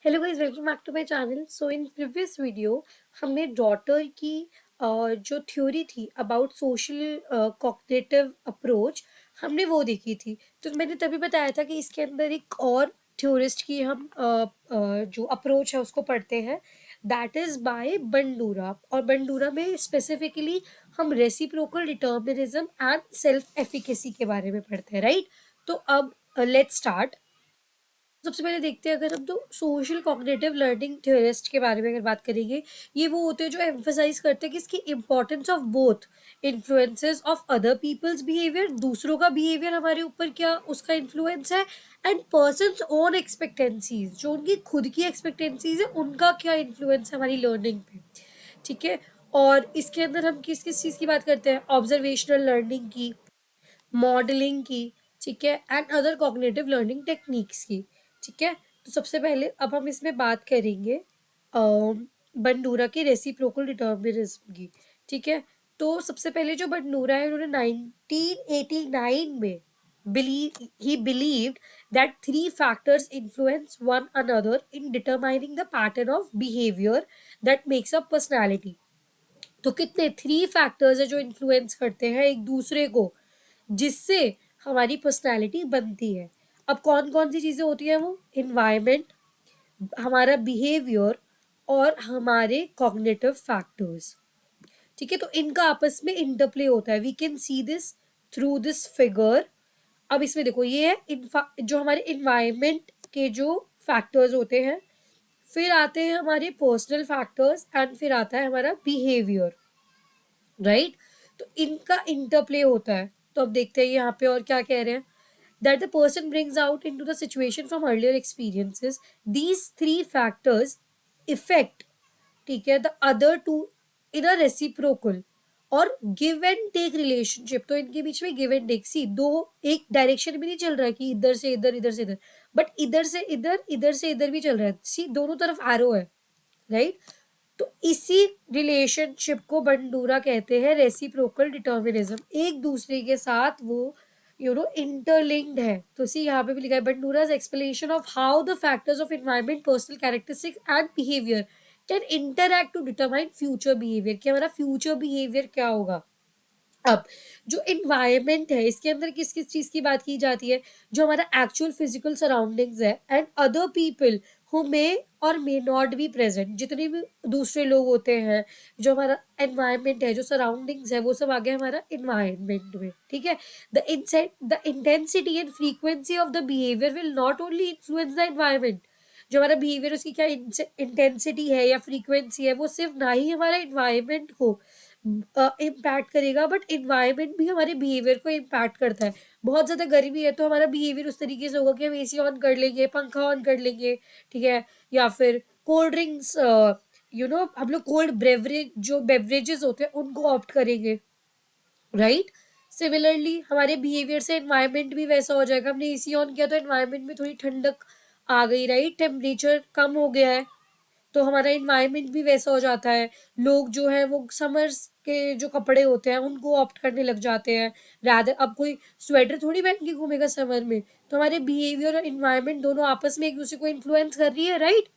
Hello guys, welcome back to my channel. So in previous video हमने Dollard की जो theory थी about social cognitive approach, हमने वो देखी थी। तो मैंने तभी बताया था कि इसके अंदर एक और थ्योरिस्ट की हम जो अप्रोच है उसको पढ़ते हैं, दैट इज बाय बंडूरा। और बंडूरा में स्पेसिफिकली हम reciprocal determinism and self efficacy के बारे में पढ़ते हैं, राइट? तो अब लेट्स स्टार्ट। सबसे पहले देखते हैं, अगर हम तो सोशल कॉग्निटिव लर्निंग थ्योरिस्ट के बारे में अगर बात करेंगे, ये वो होते हैं जो एम्फसाइज करते हैं कि इसकी importance of both influences of other peoples behaviour, दूसरों का बिहेवियर हमारे ऊपर क्या उसका इन्फ्लुएंस है, एंड पर्सन्स ओन एक्सपेक्टेंसीज, जो उनकी खुद की एक्सपेक्टेंसीज है उनका क्या इन्फ्लुएंस है हमारी लर्निंग पे। ठीक है। और इसके अंदर हम किस किस चीज़ की बात करते हैं? ऑब्जर्वेशनल लर्निंग की, मॉडलिंग की, ठीक है, and other cognitive learning techniques की। ठीक है। तो सबसे पहले अब हम इसमें बात करेंगे बंडूरा की रेसिप्रोकल डिटर्मिनिज्म की। ठीक है। तो सबसे पहले जो बंडूरा है, उन्होंने 1989 में he believed that three factors influence one another in determining the pattern of behavior that makes up personality। तो कितने थ्री फैक्टर्स है जो इन्फ्लुएंस करते हैं एक दूसरे को, जिससे हमारी पर्सनालिटी बनती है। अब कौन कौन सी चीज़ें होती हैं? वो इन्वायरमेंट, हमारा बिहेवियर और हमारे कॉग्निटिव फैक्टर्स। ठीक है। तो इनका आपस में इंटरप्ले होता है। We can see this through this figure. अब इसमें देखो, ये है जो हमारे इन्वायरमेंट के जो फैक्टर्स होते हैं, फिर आते हैं हमारे पर्सनल फैक्टर्स, एंड फिर आता है हमारा बिहेवियर, राइट? तो इनका इंटरप्ले होता है। तो अब देखते हैं यहाँ पे और क्या कह रहे हैं। That the person brings out into the situation from earlier experiences, these three factors affect, ठीक है, the other two in a reciprocal और गिव एंड टेक रिलेशनशिप। तो इनके बीच में गिव एंड टेक, सी दो एक डायरेक्शन भी नहीं चल रहा है कि इधर से इधर इधर से इधर, बट इधर से इधर भी चल रहा है। सी दोनों तरफ एरो है, राइट? तो इसी रिलेशनशिप को बंडूरा कहते हैं रेसिप्रोकल डिटर्मिनिज्म। एक दूसरे के साथ वो इंटरलिंक्ड है। तो सी यहाँ पे भी लिखा है, Bandura's explanation of how the factors of environment, personal characteristics and behaviour can interact to determine future behaviour, कि हमारा फ्यूचर बिहेवियर क्या होगा। अब जो इन्वायरमेंट है, इसके अंदर किस किस चीज़ की बात की जाती है? जो हमारा एक्चुअल फिजिकल सराउंडिंग्स है, and other people who may और मे नॉट बी प्रेजेंट, जितने भी दूसरे लोग होते हैं, जो हमारा एनवायरमेंट है, जो सराउंडिंग्स है, वो सब आ गया हमारा इन्वायरमेंट में। ठीक है। The intensity and frequency of the behaviour will not only influence the environment. जो हमारा बिहेवियर, उसकी क्या इंटेंसिटी है या फ्रीक्वेंसी है, वो सिर्फ ना ही हमारा इन्वायरमेंट को इम्पैक्ट करेगा, बट इन्वायरमेंट भी हमारे बिहेवियर को इम्पैक्ट करता है। बहुत ज़्यादा गर्मी है तो हमारा बिहेवियर उस तरीके से होगा कि हम एसी ऑन कर लेंगे, पंखा ऑन कर लेंगे, ठीक है। या फिर कोल्ड ड्रिंक्स, हम लोग कोल्ड बेवरेज, जो बेवरेजेस होते हैं उनको ऑप्ट करेंगे, राइट? सिमिलरली हमारे बिहेवियर से एनवायरनमेंट भी वैसा हो जाएगा। हमने एसी ऑन किया तो एनवायरनमेंट में थोड़ी ठंडक आ गई, राइट? टेम्परेचर कम हो गया है तो हमारा इन्वायरमेंट भी वैसा हो जाता है। लोग जो है वो समर्स के जो कपड़े होते हैं उनको ऑप्ट करने लग जाते हैं, रादर अब कोई स्वेटर थोड़ी पहन के घूमेगा समर में। तो हमारे बिहेवियर और इन्वायरमेंट दोनों आपस में एक दूसरे को इन्फ्लुएंस कर रही है, राइट?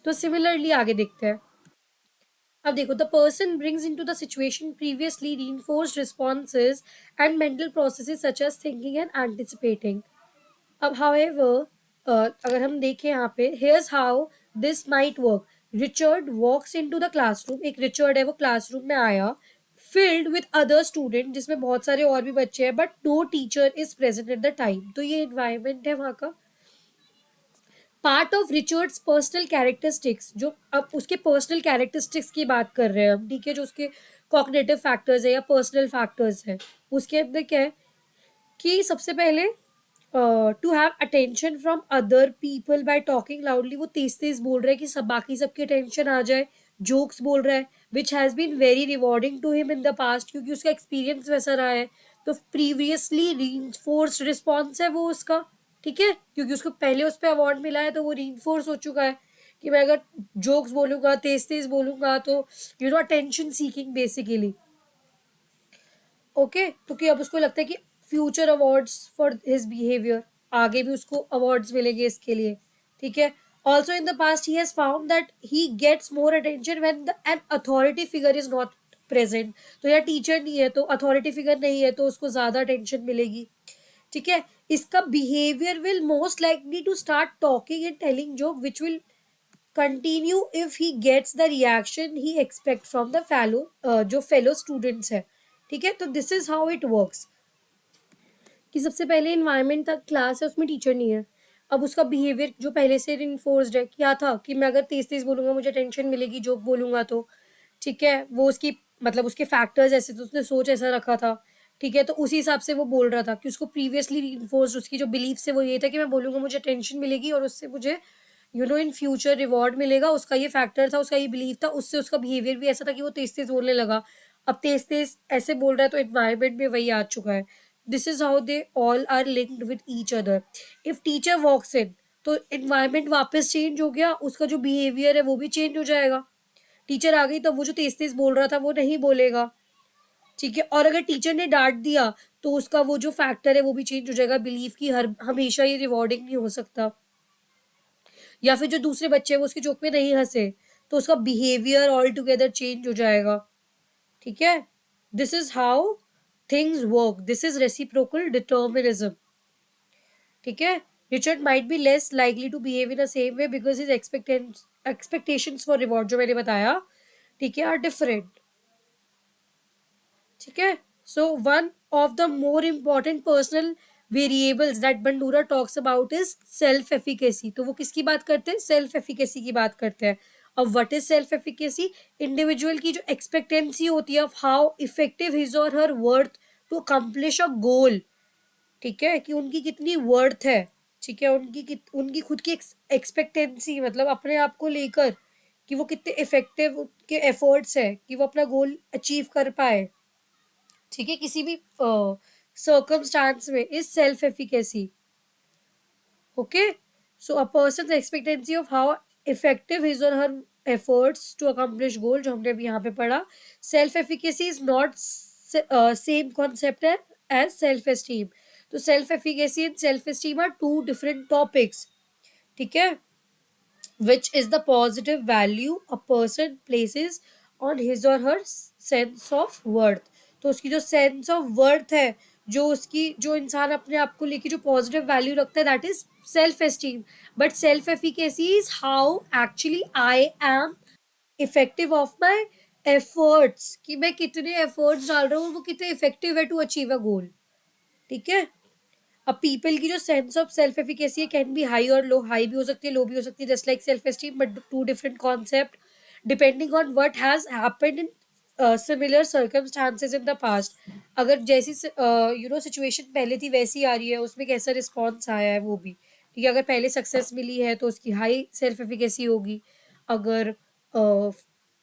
तो सिमिलरली आगे देखते हैं। अब देखो, the person brings into the situation previously reinforced responses and mental processes such as thinking and anticipating. अब however, अगर हम देखें यहाँ पे, here's how this might work. Richard walks into the classroom, एक रिचर्ड है वो क्लासरूम में आया, फिल्ड विद अदर स्टूडेंट, जिसमें बहुत सारे और भी बच्चे हैं, but no teacher is present at the time. तो ये इन्वायरमेंट है वहाँ का। Part of Richard's personal characteristics, जो अब उसके पर्सनल कैरेक्टरिस्टिक्स की बात कर रहे हैं हम, ठीक है, जो उसके कॉग्निटिव फैक्टर्स है या पर्सनल फैक्टर्स है, उसके अंदर क्या है कि सबसे पहले to have attention from other people by talking loudly. वो तेज तेज बोल रहा है कि सब बाकी सबकी अटेंशन आ जाए, जोक्स बोल रहा है, which has been very rewarding to him in the past, क्योंकि उसका एक्सपीरियंस वैसा रहा है। तो प्रीवियसली रीइंफोर्स्ड रिस्पॉन्स है वो उसका, ठीक है, क्योंकि उसको पहले उस पर अवार्ड मिला है तो वो रीइंफोर्स हो चुका है कि मैं अगर जोक्स बोलूंगा, तेज तेज बोलूंगा, तो अटेंशन सीकिंग बेसिकली। ओके। तो कि अब उसको लगता है कि future awards for his behaviour, आगे भी उसको अवार्ड्स मिलेंगे इसके लिए, ठीक है। Also in the past he has found that he gets more attention when an authority figure is not present. तो या टीचर नहीं है तो अथॉरिटी फिगर नहीं है तो उसको ज्यादा अटेंशन मिलेगी. ठीक है. इसका behaviour will most likely to start talking and telling joke which will continue if he gets the reaction he expect from the fellow जो फेलो स्टूडेंट्स है. ठीक है. तो this is how it works कि सबसे पहले इन्वायरमेंट तक class है उसमें टीचर नहीं है. अब उसका बिहेवियर जो पहले से इन्फोर्स्ड है क्या था कि मैं अगर तेज तेज बोलूंगा मुझे टेंशन मिलेगी जोक बोलूंगा तो. ठीक है. वो उसकी मतलब उसके फैक्टर्स ऐसे थे उसने सोच ऐसा रखा था. ठीक है. तो उसी हिसाब से वो बोल रहा था कि उसको प्रीवियसली इन्फोर्स्ड उसकी जो बिलीफ से वो ये था कि मैं बोलूंगा मुझे टेंशन मिलेगी और उससे मुझे इन फ्यूचर रिवॉर्ड मिलेगा. उसका ये फैक्टर था उसका ये बिलीफ था उससे उसका बिहेवियर भी ऐसा था कि वो तेज तेज बोलने लगा. अब तेज तेज ऐसे बोल रहा है तो एनवायरमेंट में वही आ चुका है. This is how they all are linked with each other. If teacher walks in to environment वापस चेंज हो गया उसका जो बिहेवियर है वो भी चेंज हो जाएगा. टीचर आ गई तब वो जो तेज तेज बोल रहा था वो नहीं बोलेगा. ठीक है. और अगर टीचर ने डांट दिया तो उसका वो जो फैक्टर है वो भी चेंज हो जाएगा. बिलीव की हर हमेशा ये रिवॉर्डिंग नहीं हो सकता. या फिर जो दूसरे बच्चे वो उसके जोक में नहीं हंसे तो उसका बिहेवियर ऑल टुगेदर चेंज हो जाएगा. ठीक है. This is how things work. This is reciprocal determinism. ठीक है. Richard might be less likely to behave in the same way because his expectations for reward जो मैंने बताया ठीक है आर डिफरेंट. ठीक है. So one of the more important personal variables that Bandura talks about is self efficacy. तो वो किसकी बात करते हैं सेल्फ एफिकेसी की बात करते हैं. अब what is self efficacy. Individual की जो एक्सपेक्टेंसी होती है ऑफ हाउ इफेक्टिव हिज और हर वर्थ टू अकम्प्लिश अ गोल. ठीक है. कि उनकी कितनी वर्थ है. ठीक है. उनकी खुद की एक्सपेक्टेंसी मतलब अपने आप को लेकर कि वो कितने इफेक्टिव के एफर्ट्स है कि वो अपना गोल अचीव कर पाए. ठीक है. किसी भी सर्कमस्टांस में is self efficacy. Okay. So a person expectancy of how effective his और her efforts to accomplish goal जो हमने अभी यहाँ पे पढ़ा. Self efficacy is not same concept है एज सेल्फ एस्टीम. तो self efficacy and self esteem are two different topics. ठीक है. which is the positive value a person places on his or her sense of worth. तो उसकी जो sense of worth है जो उसकी जो इंसान अपने आप को लेके जो पॉजिटिव वैल्यू रखता है that is self esteem. But self efficacy is how actually I am effective of my efforts कि मैं कितने एफर्ट्स डाल रहा हूँ वो कितने इफेक्टिव है टू अचीव अ गोल. ठीक है. अब पीपल की जो sense of self efficacy can be high और लो. हाई भी हो सकती है लो भी हो सकती है just like self esteem but two different concept depending on what has happened in similar circumstances in the past. अगर जैसी सिचुएशन पहले थी वैसी आ रही है उसमें कैसा रिस्पॉन्स आया है वो भी. ठीक है. अगर पहले सक्सेस मिली है तो उसकी हाई सेल्फ एफिकेसी होगी. अगर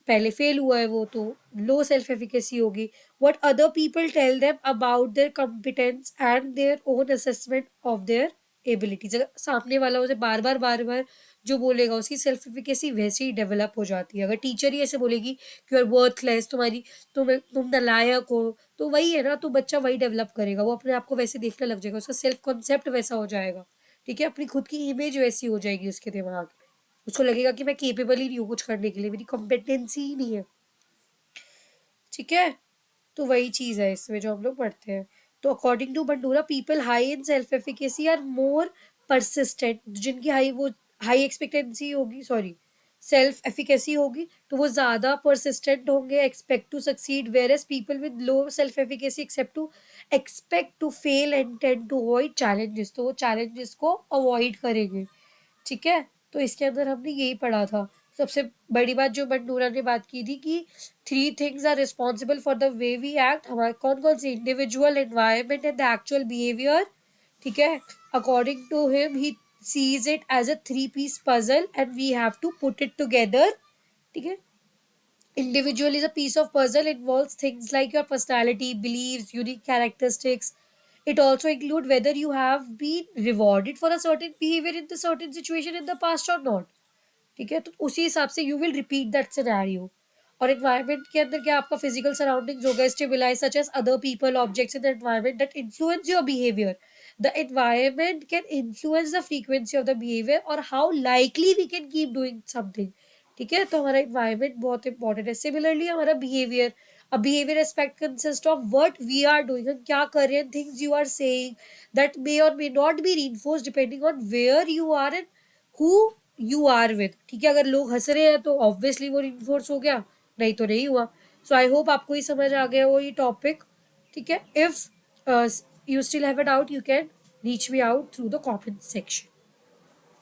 पहले फेल हुआ है वो तो लो सेल्फ एफिकेसी होगी. what other people tell them about their competence and their own assessment of their abilities. अगर सामने वाला उसे बार बार जो बोलेगा उसकी सेल्फ एफिकेसी वैसे ही डेवलप हो जाती है. अगर टीचर ही ऐसे बोलेगी कि यू आर वर्थलेस तुम्हारी तुम नालायक हो तो वही है ना. तो बच्चा वही डेवलप करेगा. वो अपने आप को वैसे देखने लग जाएगा. उसका सेल्फ कॉन्सेप्ट वैसा हो जाएगा. ठीक है. अपनी खुद की इमेज वैसी हो जाएगी उसके दिमाग में. उसको लगेगा कि मैं केपेबल ही नहीं हूँ कुछ करने के लिए मेरी कॉम्पिटेंसी ही नहीं है. ठीक है. तो वही चीज़ है इसमें जो हम लोग पढ़ते हैं. तो according to Bandura people high in self efficacy are more persistent. जिनकी हाई एक्सपेक्टेंसी होगी सॉरी सेल्फ एफिकेसी होगी तो वो ज़्यादा परसिस्टेंट होंगे expect to succeed whereas people with low self efficacy expect to fail and tend to avoid challenges. तो वो challenges को अवॉइड करेंगे. ठीक है. तो इसके अंदर हमने यही पढ़ा था. सबसे बड़ी बात जो बंडूरा ने बात की थी कि 3 things are responsible for the way we act. हमारे कौन कौन से individual environment and the actual behaviour. ठीक है. According to him he sees it as a 3 piece puzzle and we have to put it together. ठीक है. Individual is a piece of puzzle involves things like your personality, beliefs, unique characteristics. It also includes whether you have been rewarded for a certain behavior in the certain situation in the past or not. ठीक है. तो उसी हिसाब से you will repeat that scenario. और environment के अंदर क्या आपका फिजिकल सराउंडिंग्स होगा stimuli such as other people objects in the environment that influence your behaviour. The environment can influence the frequency of the behavior और how likely we can keep doing something. ठीक है, तो हमारा environment बहुत important है. Similarly हमारा behavior, a behavior aspect consists of what we are doing, हम क्या कर रहे हैं, things you are saying that may or may not be reinforced depending on where you are and who you are with. ठीक है, अगर लोग हंस रहे हैं तो ऑब्वियसली वो reinforce हो गया, नहीं तो नहीं हुआ. सो आई होप आपको ये समझ आ गया वो ये टॉपिक. ठीक है, if you still have a doubt, you can reach me out through the comment section.